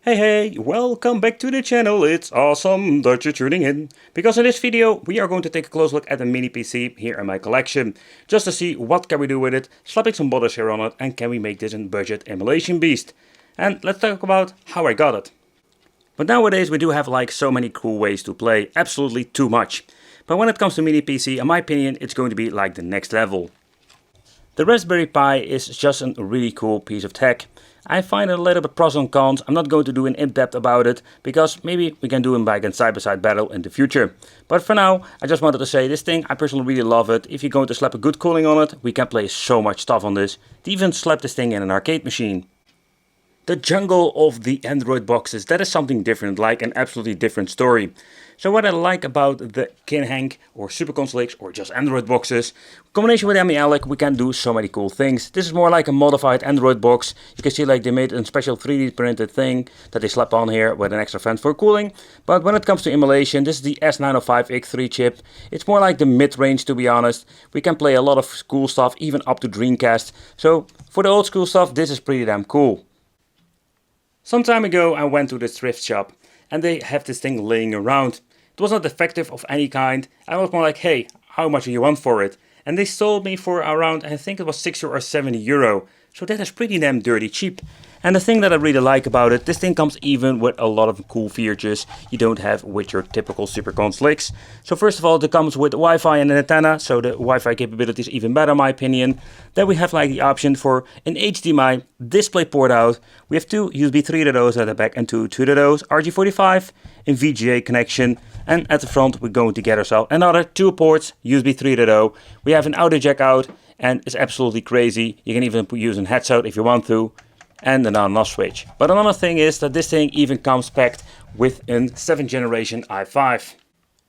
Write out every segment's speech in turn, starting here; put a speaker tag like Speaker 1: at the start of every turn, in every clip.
Speaker 1: Hey, welcome back to the channel. It's awesome that you're tuning in, because in this video we are going to take a close look at the mini PC here in my collection, just to see what can we do with it, slapping some butters here on it, and can we make this a budget emulation beast. And let's talk about how I got it. But nowadays we do have like so many cool ways to play, absolutely too much. But when it comes to mini PC, in my opinion, it's going to be like the next level. The Raspberry Pi is just a really cool piece of tech. I find it a little bit pros and cons. I'm not going to do an in-depth about it, because maybe we can do a side-by-side battle in the future. But for now, I just wanted to say this thing, I personally really love it. If you're going to slap a good cooling on it, we can play so much stuff on this. To even slap this thing in an arcade machine. The jungle of the Android boxes, that is something different, like an absolutely different story. So what I like about the Kinhank or Super Console or just Android boxes, in combination with Emulation, we can do so many cool things. This is more like a modified Android box. You can see like they made a special 3D printed thing that they slap on here with an extra fan for cooling. But when it comes to emulation, this is the S905X3 chip. It's more like the mid-range, to be honest. We can play a lot of cool stuff, even up to Dreamcast. So for the old school stuff, this is pretty damn cool. Some time ago I went to the thrift shop and they have this thing laying around. It was not defective of any kind. I was more like, hey, how much do you want for it? And they sold me for around, I think it was 60 or 70 euro. So that is pretty damn dirty cheap. And the thing that I really like about it, this thing comes even with a lot of cool features you don't have with your typical Super Consoles. So first of all, it comes with Wi-Fi and an antenna, so the Wi-Fi capability is even better in my opinion. Then we have like the option for an HDMI display port out. We have two USB 3.0s at the back and two 2.0s, RJ45, and VGA connection. And at the front we're going to get ourselves another two ports, USB 3.0. We have an audio jack out, and it's absolutely crazy. You can even use a headset if you want to. And an on-off switch. But another thing is that this thing even comes packed with a 7th generation i5.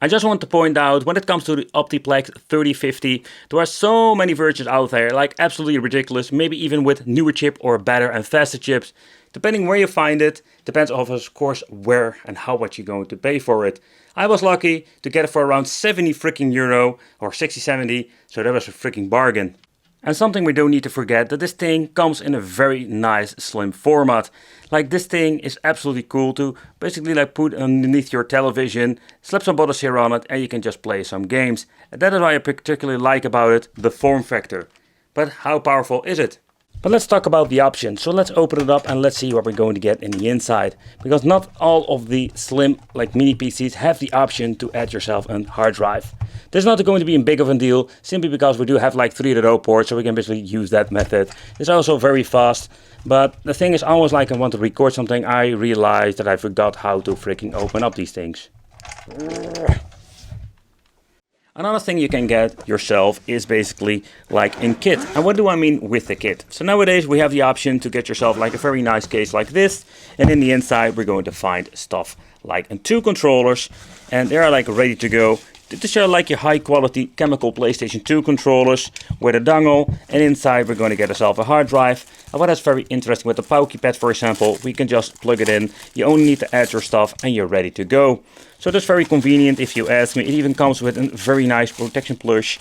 Speaker 1: I just want to point out, when it comes to the Optiplex 3050, there are so many versions out there, like absolutely ridiculous, maybe even with newer chip or better and faster chips. Depending where you find it, depends of course where and how much you're going to pay for it. I was lucky to get it for around 70 freaking euro, or 60-70, so that was a freaking bargain. And something we don't need to forget, that this thing comes in a very nice slim format. Like this thing is absolutely cool to basically like put underneath your television, slap some buttons here on it, and you can just play some games. And that is what I particularly like about it, the form factor. But how powerful is it? But let's talk about the options. So let's open it up and let's see what we're going to get in the inside. Because not all of the slim like mini PCs have the option to add yourself a hard drive. This is not going to be a big of a deal, simply because we do have like 3.0 ports, so we can basically use that method. It's also very fast, but the thing is, almost like I want to record something, I realized that I forgot how to freaking open up these things. Another thing you can get yourself is basically like a kit. And what do I mean with the kit? So nowadays we have the option to get yourself like a very nice case like this. And in the inside we're going to find stuff like two controllers. And they are like ready to go. These are like your high quality chemical PlayStation 2 controllers with a dongle. And inside we're going to get ourselves a hard drive. And what is very interesting with the Pauky pad, for example, we can just plug it in. You only need to add your stuff and you're ready to go. So that's very convenient if you ask me. It even comes with a very nice protection plush.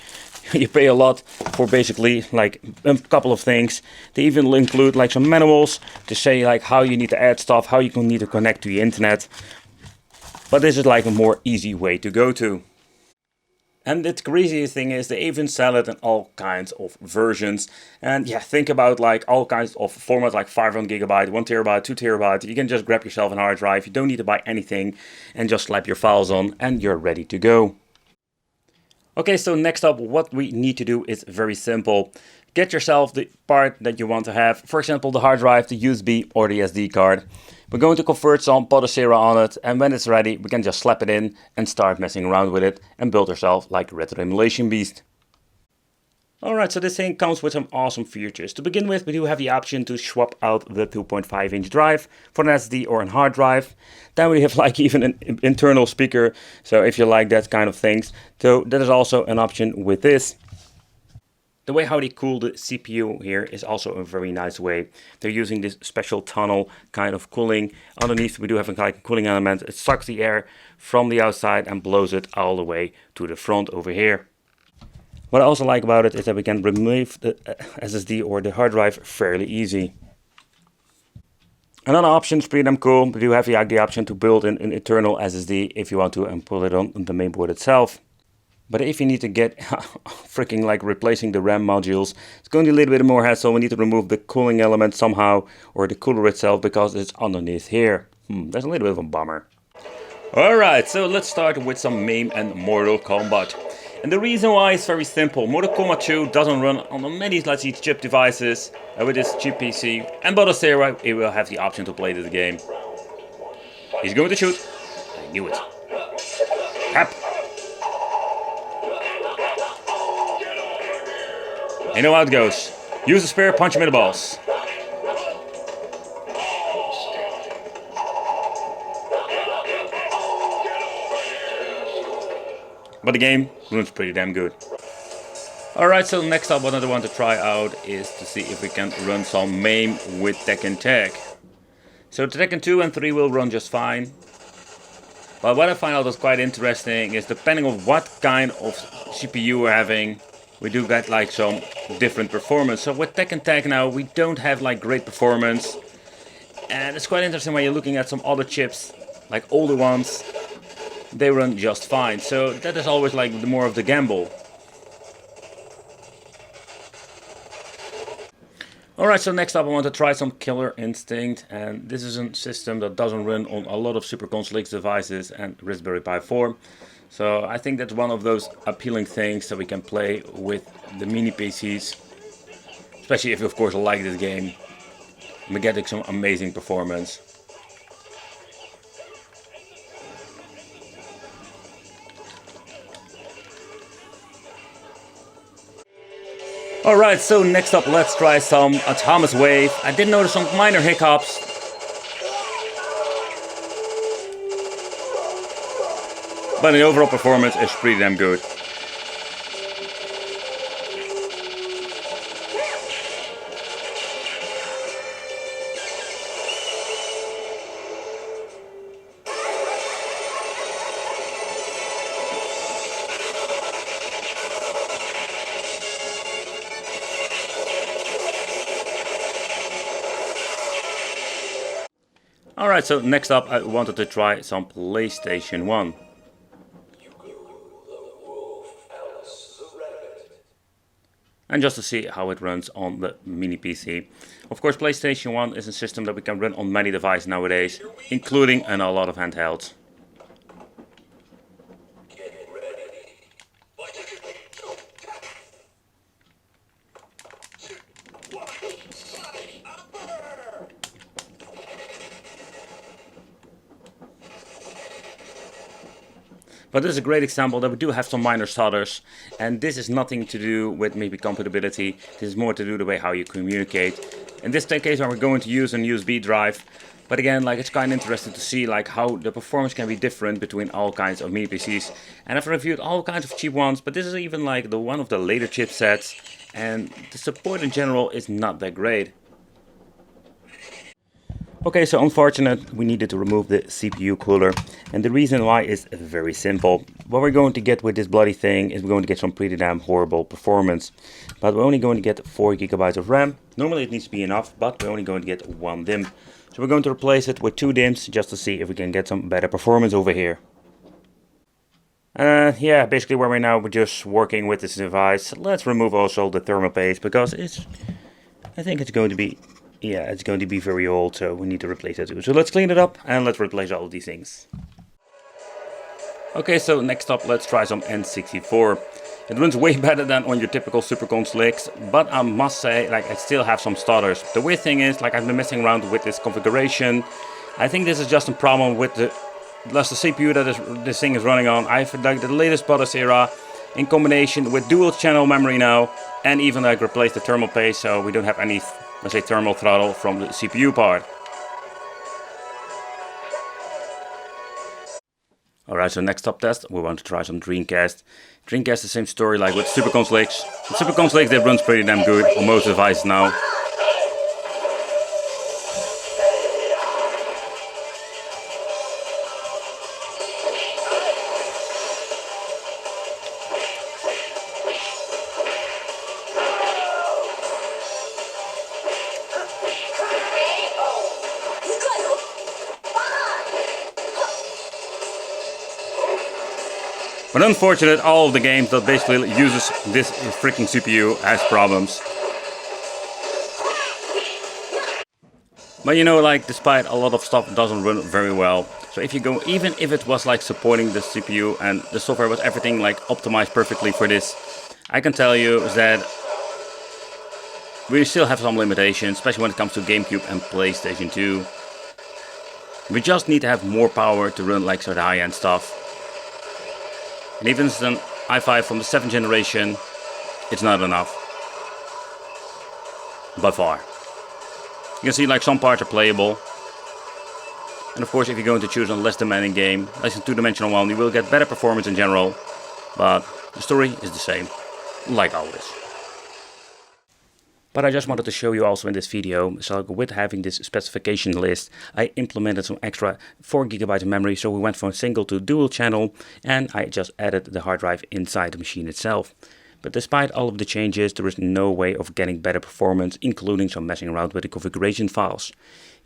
Speaker 1: You pay a lot for basically like a couple of things. They even include like some manuals to say like how you need to add stuff, how you can need to connect to the internet. But this is like a more easy way to go to. And the craziest thing is they even sell it in all kinds of versions. And yeah, think about like all kinds of formats like 500 gigabyte, 1 terabyte, 2 terabyte. You can just grab yourself a hard drive. You don't need to buy anything and just slap your files on and you're ready to go. Okay, so next up, what we need to do is very simple. Get yourself the part that you want to have. For example, the hard drive, the USB or the SD card. We're going to convert some Potocera on it, and when it's ready, we can just slap it in and start messing around with it and build ourselves like a retro emulation beast. Alright, so this thing comes with some awesome features. To begin with, we do have the option to swap out the 2.5 inch drive for an SD or a hard drive. Then we have like even an internal speaker, so if you like that kind of things. So that is also an option with this. The way how they cool the CPU here is also a very nice way. They're using this special tunnel kind of cooling. Underneath we do have a cooling element. It sucks the air from the outside and blows it all the way to the front over here. What I also like about it is that we can remove the SSD or the hard drive fairly easy. Another option is pretty damn cool. We do have the option to build in an internal SSD if you want to and pull it on the main board itself. But if you need to get freaking like replacing the RAM modules, it's going to be a little bit more hassle. We need to remove the cooling element somehow, or the cooler itself, because it's underneath here. That's a little bit of a bummer. Alright, so let's start with some Mame and Mortal Kombat. And the reason why is very simple. Mortal Kombat 2 doesn't run on many, let's see, chip devices. With this cheap PC and Botosera, it will have the option to play this game. He's going to shoot. I knew it. Tap. You know how it goes. Use the spear, punch him in the balls. But the game runs pretty damn good. Alright, so next up what I want to try out is to see if we can run some Mame with Tekken Tag. So the Tekken 2 and 3 will run just fine. But what I find out is quite interesting is depending on what kind of CPU we're having, we do get like some different performance. So with Tekken Tag now we don't have like great performance. And it's quite interesting when you're looking at some other chips, like older ones, they run just fine. So that is always like the more of the gamble. Alright, so next up I want to try some Killer Instinct, and this is a system that doesn't run on a lot of Super Console X devices and Raspberry Pi 4. So I think that's one of those appealing things that we can play with the mini PCs. Especially if you of course like this game. We're getting some amazing performance. Alright, so next up let's try some Atomiswave. I did notice some minor hiccups. But the overall performance is pretty damn good. Alright, so next up I wanted to try some PlayStation 1. And just to see how it runs on the mini PC. Of course, PlayStation 1 is a system that we can run on many devices nowadays, including a lot of handhelds. But this is a great example that we do have some minor stutters, and this is nothing to do with maybe compatibility. This is more to do with the way how you communicate. In this case we're going to use a USB drive, but again, like, it's kind of interesting to see like how the performance can be different between all kinds of mini PCs. And I've reviewed all kinds of cheap ones, but this is even like the one of the later chipsets, and the support in general is not that great. Okay, so unfortunate, we needed to remove the CPU cooler, and the reason why is very simple. What we're going to get with this bloody thing is we're going to get some pretty damn horrible performance. But we're only going to get 4 GB of RAM. Normally it needs to be enough, but we're only going to get 1 DIMM. So we're going to replace it with 2 DIMMs just to see if we can get some better performance over here. Yeah, basically where we're now, we're just working with this device. Let's remove also the thermal paste, because I think it's going to be, yeah, it's going to be very old, so we need to replace it too. So let's clean it up and let's replace all of these things. Okay, so next up let's try some N64. It runs way better than on your typical Super Console X, but I must say, like, I still have some stutters. The weird thing is, like, I've been messing around with this configuration. I think this is just a problem with the CPU that this thing is running on. I've like the latest Botosera in combination with dual channel memory now, and even like replaced the thermal paste, so we don't have any, let's say, thermal throttle from the CPU part. Alright, so next up test, we want to try some Dreamcast. Dreamcast, the same story like with Super Console X. The Super Console X, that runs pretty damn good on most devices now. But unfortunately, all of the games that basically uses this freaking CPU has problems. But you know, like, despite a lot of stuff doesn't run very well. So if you go, even if it was like supporting the CPU and the software was everything like optimized perfectly for this, I can tell you that we still have some limitations, especially when it comes to GameCube and PlayStation 2. We just need to have more power to run like sort of high-end stuff. And even as an i5 from the 7th generation, it's not enough. By far. You can see like some parts are playable. And of course, if you're going to choose a less demanding game, like a two-dimensional one, you will get better performance in general. But the story is the same, like always. But I just wanted to show you also in this video, so with having this specification list, I implemented some extra 4 GB of memory, so we went from single to dual channel, and I just added the hard drive inside the machine itself. But despite all of the changes, there is no way of getting better performance, including some messing around with the configuration files.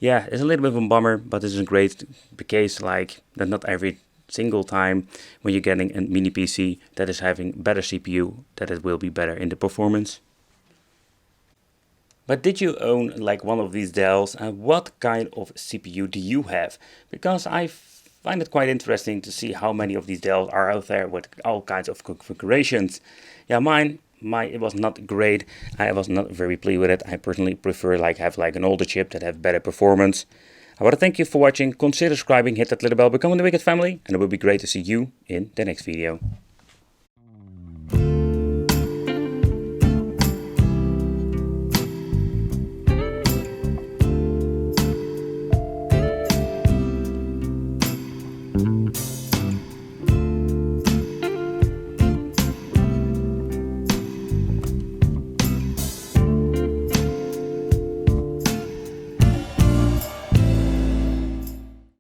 Speaker 1: Yeah, it's a little bit of a bummer, but this is a great case, like that not every single time when you're getting a mini PC that is having better CPU, that it will be better in the performance. But did you own like one of these Dells, and what kind of CPU do you have? Because I find it quite interesting to see how many of these Dells are out there with all kinds of configurations. Yeah, mine it was not great. I was not very pleased with it. I personally prefer like have like an older chip that have better performance. I want to thank you for watching. Consider subscribing, hit that little bell, become the Wicked family, and it will be great to see you in the next video.